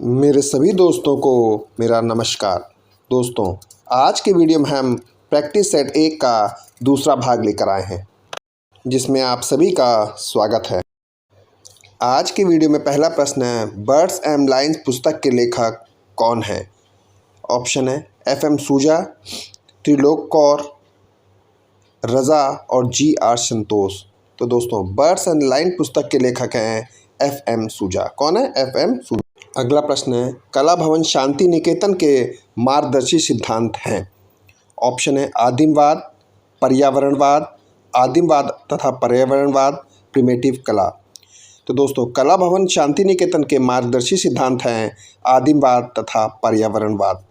मेरे सभी दोस्तों को मेरा नमस्कार। दोस्तों, आज के वीडियो में हम प्रैक्टिस सेट 1 का दूसरा भाग लेकर आए हैं, जिसमें आप सभी का स्वागत है। आज के वीडियो में पहला प्रश्न है, बर्ड्स एंड लाइन्स पुस्तक के लेखक कौन हैं? ऑप्शन है FM सूजा, त्रिलोक कौर, रज़ा और GR संतोष। तो दोस्तों, बर्ड्स एंड लाइन पुस्तक के लेखक हैं FM सूजा। कौन है? FM सूजा। अगला प्रश्न है, कला भवन शांति निकेतन के मार्गदर्शी सिद्धांत हैं। ऑप्शन है आदिमवाद, पर्यावरणवाद, आदिमवाद तथा पर्यावरणवाद, प्रिमेटिव कला। तो दोस्तों, कला भवन शांति निकेतन के मार्गदर्शी सिद्धांत हैं आदिमवाद तथा पर्यावरणवाद।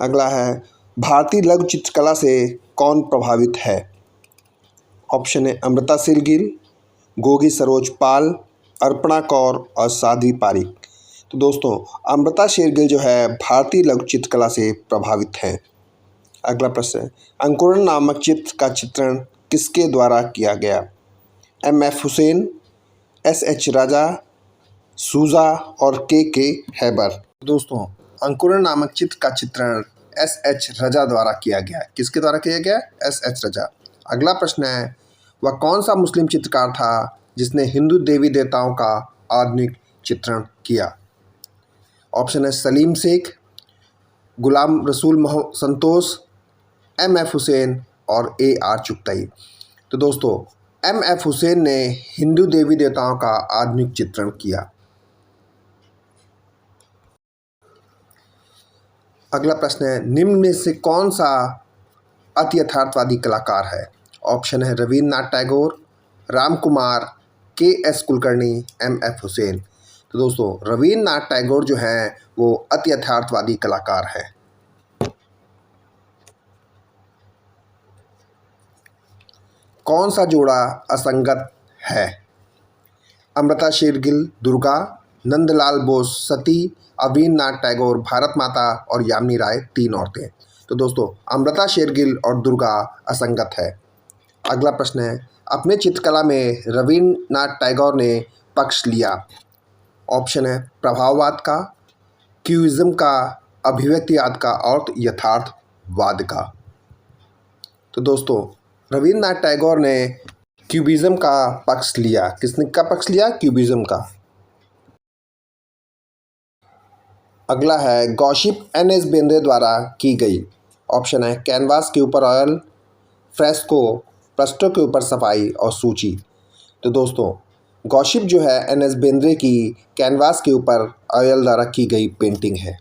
अगला है, भारतीय लघु चित्रकला से कौन प्रभावित है? ऑप्शन है अमृता शेरगिल, गोगी सरोज पाल, अर्पणा कौर और साध्वी पारिक। तो दोस्तों, अमृता शेरगिल जो है भारतीय लघु चित्रकला से प्रभावित हैं। अगला प्रश्न है, अंकुरण नामक चित्र का चित्रण किसके द्वारा किया गया? MF हुसैन, SH राजा, सूजा और के हैबर। दोस्तों, अंकुरण नामक चित्र का चित्रण SH राजा द्वारा किया गया। किसके द्वारा किया गया? SH राजा। अगला प्रश्न है, वह कौन सा मुस्लिम चित्रकार था जिसने हिंदू देवी देवताओं का आधुनिक चित्रण किया? ऑप्शन है सलीम शेख, गुलाम रसूल संतोष, MF हुसैन और AR चुगताई। तो दोस्तों, MF हुसैन ने हिंदू देवी देवताओं का आधुनिक चित्रण किया। अगला प्रश्न है, निम्न में से कौन सा अति यथार्थवादी कलाकार है? ऑप्शन है रवींद्रनाथ टैगोर, राम कुमार, KS कुलकर्णी, MF हुसैन। तो दोस्तों, रवींद्रनाथ टैगोर जो हैं वो अति यथार्थवादी कलाकार हैं। कौन सा जोड़ा असंगत है? अमृता शेरगिल दुर्गा, नंदलाल बोस सती, रवींद्रनाथ टैगोर भारत माता और यामिनी राय 3 औरतें। तो दोस्तों, अमृता शेरगिल और दुर्गा असंगत है। अगला प्रश्न है, अपने चित्रकला में रवींद्रनाथ टैगोर ने पक्ष लिया। ऑप्शन है प्रभाववाद का, क्यूबिज्म का, अभिव्यक्तिवाद का और यथार्थवाद का। तो दोस्तों, रवींद्रनाथ टैगोर ने क्यूबिज्म का पक्ष लिया। किसने का पक्ष लिया? क्यूबिज्म का। अगला है, गॉसिप NS बेंद्रे द्वारा की गई। ऑप्शन है कैनवास के ऊपर ऑयल, फ्रेस्को, पृष्ठों के ऊपर सफाई और सूची। तो दोस्तों, गॉसिप जो है NS बेंद्रे की कैनवास के ऊपर ऑयल द्वारा की गई पेंटिंग है।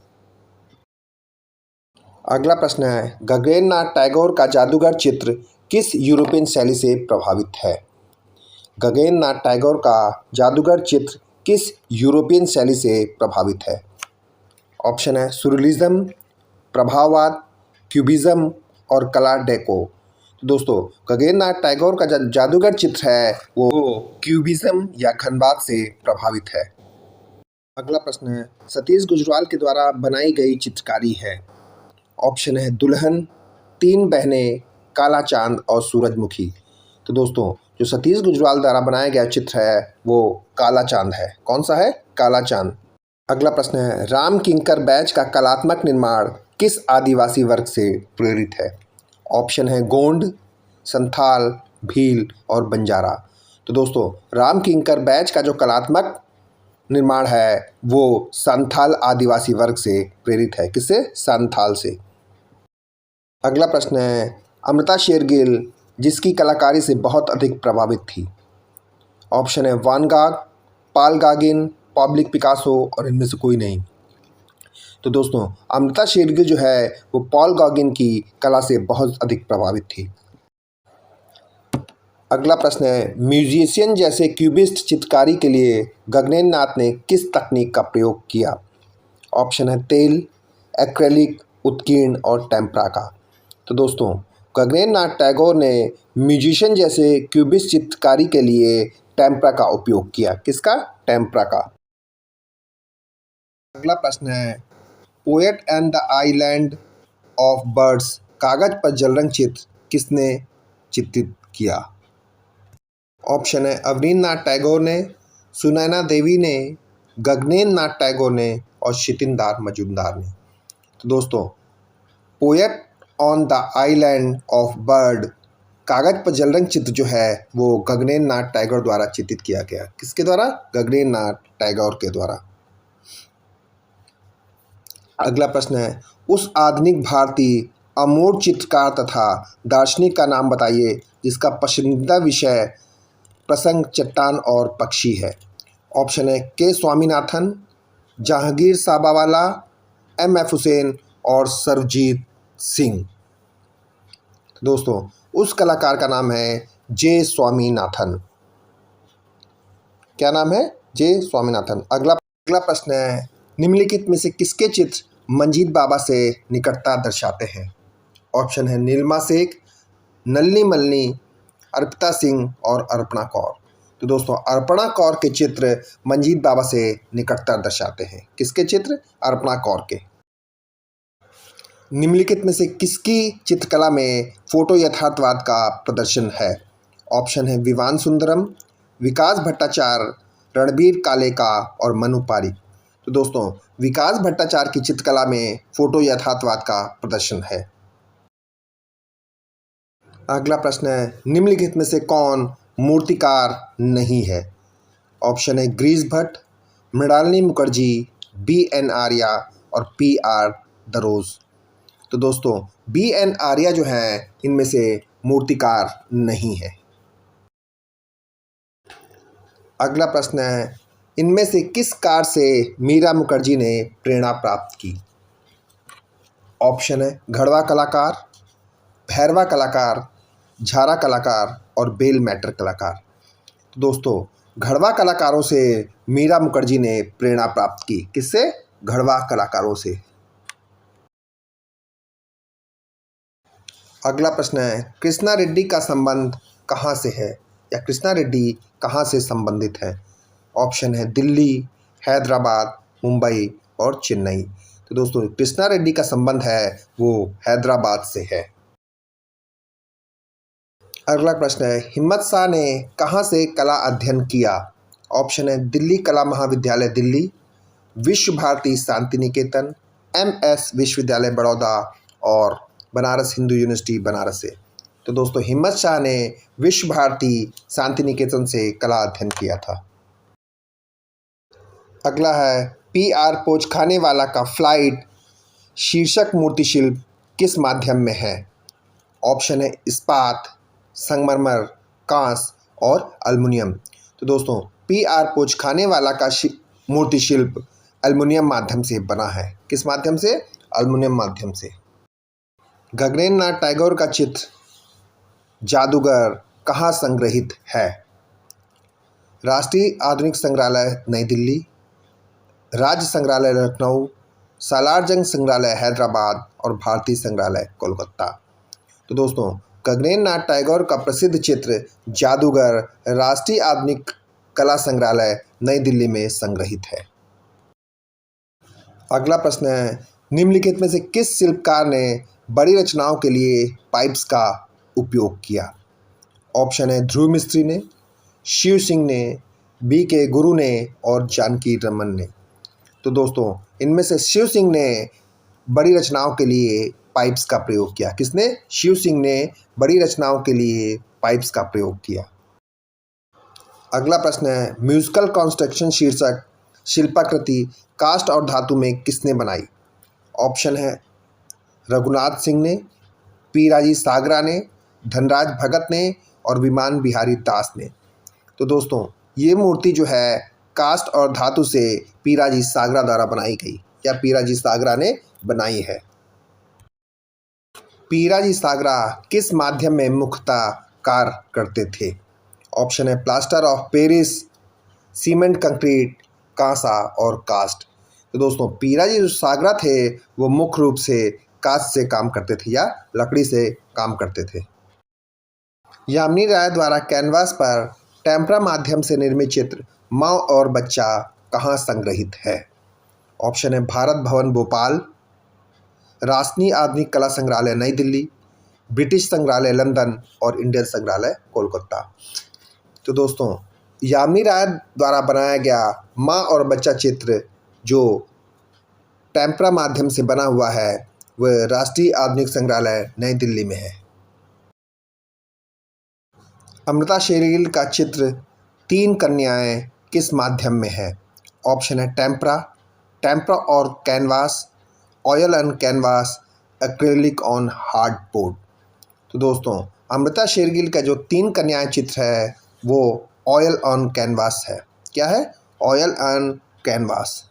अगला प्रश्न है, गगनेन्द्रनाथ टैगोर का जादूगर चित्र किस यूरोपियन शैली से प्रभावित है? गगनेन्द्रनाथ टैगोर का जादूगर चित्र किस यूरोपियन शैली से प्रभावित है? ऑप्शन है सुररिज्म, प्रभाववाद, क्यूबिज्म और कला डेको। दोस्तों, गगनेन्द्रनाथ टैगोर का जादूगर चित्र है वो क्यूबिज्म या खंडवाद से प्रभावित है। अगला प्रश्न है, सतीश गुजराल के द्वारा बनाई गई चित्रकारी है। ऑप्शन है दुल्हन, 3 बहनें, काला चांद और सूरजमुखी। तो दोस्तों, जो सतीश गुजराल द्वारा बनाया गया चित्र है वो काला चांद है। कौन सा है? काला चांद। अगला प्रश्न है, राम किंकर बैच का कलात्मक निर्माण किस आदिवासी वर्ग से प्रेरित है? ऑप्शन है गोंड, संथाल, भील और बंजारा। तो दोस्तों, राम किंकर बैच का जो कलात्मक निर्माण है वो संथाल आदिवासी वर्ग से प्रेरित है। किससे? संथाल से। अगला प्रश्न है, अमृता शेरगिल जिसकी कलाकारी से बहुत अधिक प्रभावित थी। ऑप्शन है वान गाग, पाल गागिन, पब्लिक पिकासो और इनमें से कोई नहीं। तो दोस्तों, अमृता शेरगिल जो है वो पॉल गॉगिन की कला से बहुत अधिक प्रभावित थी। अगला प्रश्न है, म्यूजिशियन जैसे क्यूबिस्ट चित्रकारी के लिए गगनेन्द्रनाथ ने किस तकनीक का प्रयोग किया? ऑप्शन है तेल, एक्रेलिक, उत्कीर्ण और टेम्परा का। तो दोस्तों, गगनेन्द्रनाथ टैगोर ने म्यूजिशियन जैसे क्यूबिस्ट चित्रकारी के लिए टेम्परा का उपयोग किया। किसका? टेम्परा का। अगला प्रश्न है, poet and the island of birds कागज पर जलरंग चित्र किसने चित्रित किया? ऑप्शन है रवींद्रनाथ टैगोर ने, सुनैना देवी ने, गगनेंद्र नाथ टैगोर ने और शितिनदार मजूमदार ने। तो दोस्तों, poet on the island of bird कागज पर जलरंग चित्र जो है वो गगनेंद्र नाथ टैगोर द्वारा चित्रित किया गया। किसके द्वारा? गगनेंद्र नाथ टैगोर के द्वारा। अगला प्रश्न है, उस आधुनिक भारतीय अमूर्त चित्रकार तथा दार्शनिक का नाम बताइए जिसका पसंदीदा विषय प्रसंग, चट्टान और पक्षी है। ऑप्शन है के स्वामीनाथन, जहांगीर साबावाला, एम.एफ. हुसैन और सरबजीत सिंह। दोस्तों, उस कलाकार का नाम है जे स्वामीनाथन। क्या नाम है? जे स्वामीनाथन। अगला प्रश्न है, निम्नलिखित में से किसके चित्र मंजीत बाबा से निकटता दर्शाते हैं? ऑप्शन है नीलमा शेख, नलिनी मल्नी, अर्पिता सिंह और अर्पणा कौर। तो दोस्तों, अर्पणा कौर के चित्र मंजीत बाबा से निकटता दर्शाते हैं। किसके चित्र? अर्पणा कौर के। निम्नलिखित में से किसकी चित्रकला में फोटो यथार्थवाद का प्रदर्शन है? ऑप्शन है विवान सुंदरम, विकास भट्टाचार्य, रणबीर कालेका और मनु पारिक। तो दोस्तों, विकास भट्टाचार्य की चित्रकला में फोटो यथार्थवाद का प्रदर्शन है। अगला प्रश्न है, निम्नलिखित में से कौन मूर्तिकार नहीं है? ऑप्शन है ग्रीस भट्ट, मृणालिनी मुखर्जी, बी.एन. आर्या और पी.आर. दरोज। तो दोस्तों, बी.एन. आर्या जो हैं इनमें से मूर्तिकार नहीं है। अगला प्रश्न है, इनमें से किस कार से मीरा मुखर्जी ने प्रेरणा प्राप्त की? ऑप्शन है घड़वा कलाकार, भैरवा कलाकार, झारा कलाकार और बेल मैटर कलाकार। तो दोस्तों, घड़वा कलाकारों से मीरा मुखर्जी ने प्रेरणा प्राप्त की। किससे? घड़वा कलाकारों से। अगला प्रश्न है, कृष्णा रेड्डी का संबंध कहाँ से है या कृष्णा रेड्डी कहाँ से संबंधित है? ऑप्शन है दिल्ली, हैदराबाद, मुंबई और चेन्नई। तो दोस्तों, कृष्णा रेड्डी का संबंध है वो हैदराबाद से है। अगला प्रश्न है, हिम्मत शाह ने कहाँ से कला अध्ययन किया? ऑप्शन है दिल्ली कला महाविद्यालय दिल्ली, विश्व भारती शांति निकेतन, एम.एस. विश्वविद्यालय बड़ौदा और बनारस हिंदू यूनिवर्सिटी बनारस से। तो दोस्तों, हिम्मत शाह ने विश्व भारती शांति निकेतन से कला अध्ययन किया था। अगला है, पी.आर. पोचखानेवाला का फ्लाइट शीर्षक मूर्ति शिल्प किस माध्यम में है? ऑप्शन है इस्पात, संगमरमर, कांस और एल्युमिनियम। तो दोस्तों, पी.आर. पोचखानेवाला का मूर्ति शिल्प एल्युमिनियम माध्यम से बना है। किस माध्यम से? एल्युमिनियम माध्यम से। गगनेंद्र नाथ टैगोर का चित्र जादूगर कहाँ संग्रहित है? राष्ट्रीय आधुनिक संग्रहालय नई दिल्ली, राज्य संग्रहालय लखनऊ, सालारजंग संग्रहालय हैदराबाद और भारतीय संग्रहालय कोलकाता। तो दोस्तों, गगनेंद्र नाथ टैगोर का प्रसिद्ध चित्र जादूगर राष्ट्रीय आधुनिक कला संग्रहालय नई दिल्ली में संग्रहित है। अगला प्रश्न है, निम्नलिखित में से किस शिल्पकार ने बड़ी रचनाओं के लिए पाइप्स का उपयोग किया? ऑप्शन है ध्रुव मिस्त्री ने, शिव सिंह ने, बी.के. गुरु ने और जानकी रमन ने। तो दोस्तों, इनमें से शिव सिंह ने बड़ी रचनाओं के लिए पाइप्स का प्रयोग किया। किसने? शिव सिंह ने बड़ी रचनाओं के लिए पाइप्स का प्रयोग किया। अगला प्रश्न है, म्यूजिकल कंस्ट्रक्शन शीर्षक शिल्पाकृति काष्ठ और धातु में किसने बनाई? ऑप्शन है रघुनाथ सिंह ने, पी राजी सागरा ने, धनराज भगत ने और विमान बिहारी दास ने। तो दोस्तों, ये मूर्ति जो है काष्ठ और धातु से पी राजी सागरा द्वारा बनाई गई या पी राजी सागरा ने बनाई है। पी राजी सागरा किस माध्यम में मुख्यतः कार्य करते थे? ऑप्शन है plaster of Paris, cement concrete, कांसा और कास्ट। तो दोस्तों, पी राजी जो सागरा थे वो मुख्य रूप से कास्ट से काम करते थे या लकड़ी से काम करते थे। यामिनी राय द्वारा कैनवास पर टेम्परा माध्यम से निर्मित चित्र माँ और बच्चा कहाँ संग्रहित है? ऑप्शन है भारत भवन भोपाल, राष्ट्रीय आधुनिक कला संग्रहालय नई दिल्ली, ब्रिटिश संग्रहालय लंदन और इंडियन संग्रहालय कोलकाता। तो दोस्तों, यामिनी राय द्वारा बनाया गया माँ और बच्चा चित्र जो टेम्परा माध्यम से बना हुआ है वह राष्ट्रीय आधुनिक संग्रहालय नई दिल्ली में है। अमृता शेरगिल का चित्र तीन कन्याएं किस माध्यम में है? ऑप्शन है टेम्परा और canvas, oil on canvas, acrylic on hard board. तो दोस्तों अमृता शेरगिल का जो तीन कन्याएं चित्र है वो ऑयल ऑन कैनवास है। क्या है? Oil on canvas.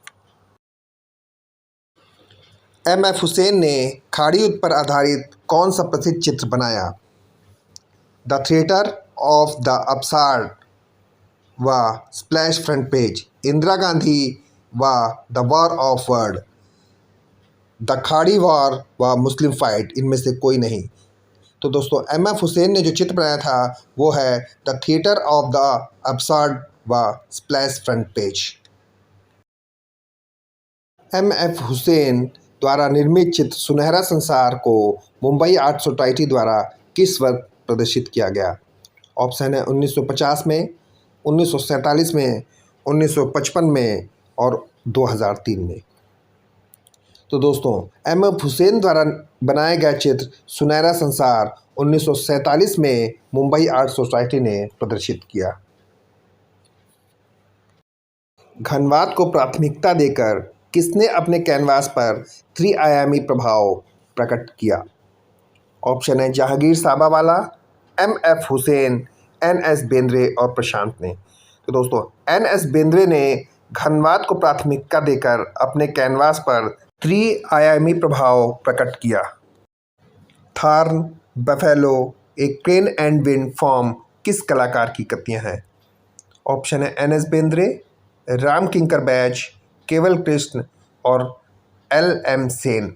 MF. Hussain ने खाड़ी युद्ध पर आधारित कौन सा प्रसिद्ध चित्र बनाया? The theatre of the absurd व splash front page, Indira Gandhi व the war of word, the खाड़ी वॉर व मुस्लिम फाइट, इनमें से कोई नहीं। तो दोस्तों एम.एफ. हुसैन ने जो चित्र बनाया था वो है the theatre of the absurd व splash front page. MF. Hussain द्वारा निर्मित चित्र सुनहरा संसार को मुंबई आर्ट सोसाइटी द्वारा किस वर्ष प्रदर्शित किया गया? ऑप्शन है 1950 में, 1947 में, 1955 में और 2003 में। तो दोस्तों एम.एफ. हुसैन द्वारा बनाया गया चित्र सुनहरा संसार 1947 में मुंबई आर्ट सोसाइटी ने प्रदर्शित किया। घनवाद को प्राथमिकता देकर किसने अपने कैनवास पर त्रिआयामी प्रभाव प्रकट किया? ऑप्शन है जहांगीर साबावाला, एम.एफ. हुसैन, एन.एस. बेंद्रे और प्रशांत ने। तो दोस्तों एन.एस. बेंद्रे ने घनवाद को प्राथमिकता देकर अपने कैनवास पर त्रिआयामी प्रभाव प्रकट किया। थार्न, बफेलो, एक क्रेन एंड विंड फॉर्म किस कलाकार की कृतियाँ हैं? ऑप्शन है एन.एस. बेंद्रे, राम किंकर बैज, केवल कृष्ण और एल.एम. सेन।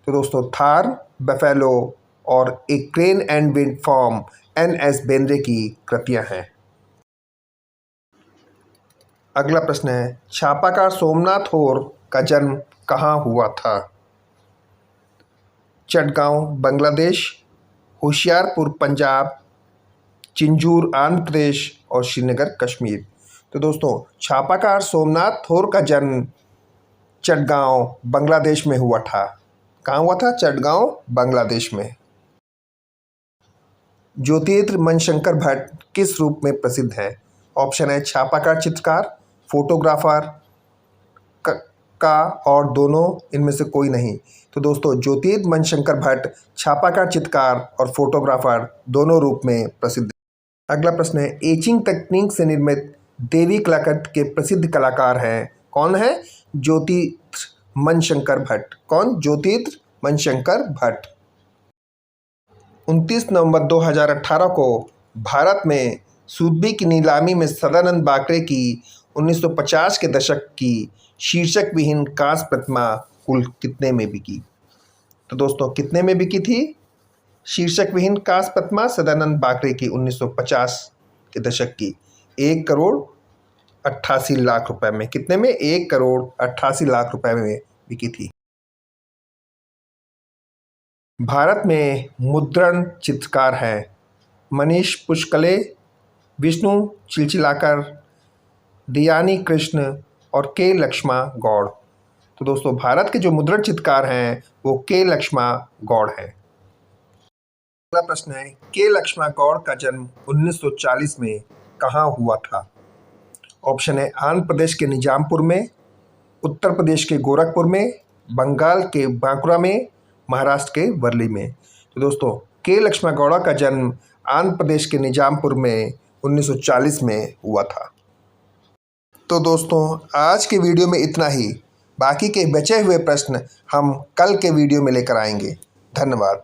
तो दोस्तों थार, बफेलो और एक crane and wind form NS. Bendre की कृतियाँ हैं। अगला प्रश्न है छापाकार सोमनाथ होर का जन्म कहाँ हुआ था? चटगांव बांग्लादेश, होशियारपुर पंजाब, चिंजूर आंध्र प्रदेश और श्रीनगर कश्मीर। तो दोस्तों छापाकार सोमनाथ होर का जन्म चटगांव बांग्लादेश में हुआ था। कहाँ हुआ था? चटगांव बांग्लादेश में। ज्योतिर्मय मणिशंकर भट्ट किस रूप में प्रसिद्ध है? ऑप्शन है छापाकार चित्रकार, फोटोग्राफर का और दोनों, इनमें से कोई नहीं। तो दोस्तों ज्योतिर्मय मणिशंकर भट्ट छापाकार चित्रकार और फोटोग्राफर दोनों रूप में प्रसिद्ध है। अगला प्रश्न है एचिंग तकनीक से निर्मित देवी कलाकृति के प्रसिद्ध कलाकार हैं। कौन है? ज्योतिर्मय मणिशंकर भट्ट। कौन? ज्योतिर्मय मणिशंकर भट्ट। 29 नवंबर 2018 को भारत में सुथबी की नीलामी में सदानंद बाकरे की 1950 के दशक की शीर्षक विहीन कांस्य प्रतिमा कुल कितने में बिकी? तो दोस्तों कितने में बिकी थी शीर्षक विहीन कांस्य प्रतिमा सदानंद बाकरे की 1950 के दशक की? 1,88,00,000 रुपए में। कितने में? 1,88,00,000 रुपए में बिकी थी। भारत में मुद्रण चित्रकार हैं मनीष पुष्कले, विष्णु चिलचिलाकर, दियानी कृष्ण और के लक्ष्मा गौड़। तो दोस्तों भारत के जो मुद्रण चित्रकार हैं वो के लक्ष्मा गौड़ हैं। अगला प्रश्न है के लक्ष्मा गौड़ का जन्म 1940 में कहाँ हुआ था? ऑप्शन है आंध्र प्रदेश के निजामपुर में, उत्तर प्रदेश के गोरखपुर में, बंगाल के बांकुरा में, महाराष्ट्र के वर्ली में। तो दोस्तों के लक्ष्मा गौड़ा का जन्म आंध्र प्रदेश के निजामपुर में 1940 में हुआ था। तो दोस्तों आज के वीडियो में इतना ही। बाकी के बचे हुए प्रश्न हम कल के वीडियो में लेकर आएंगे। धन्यवाद।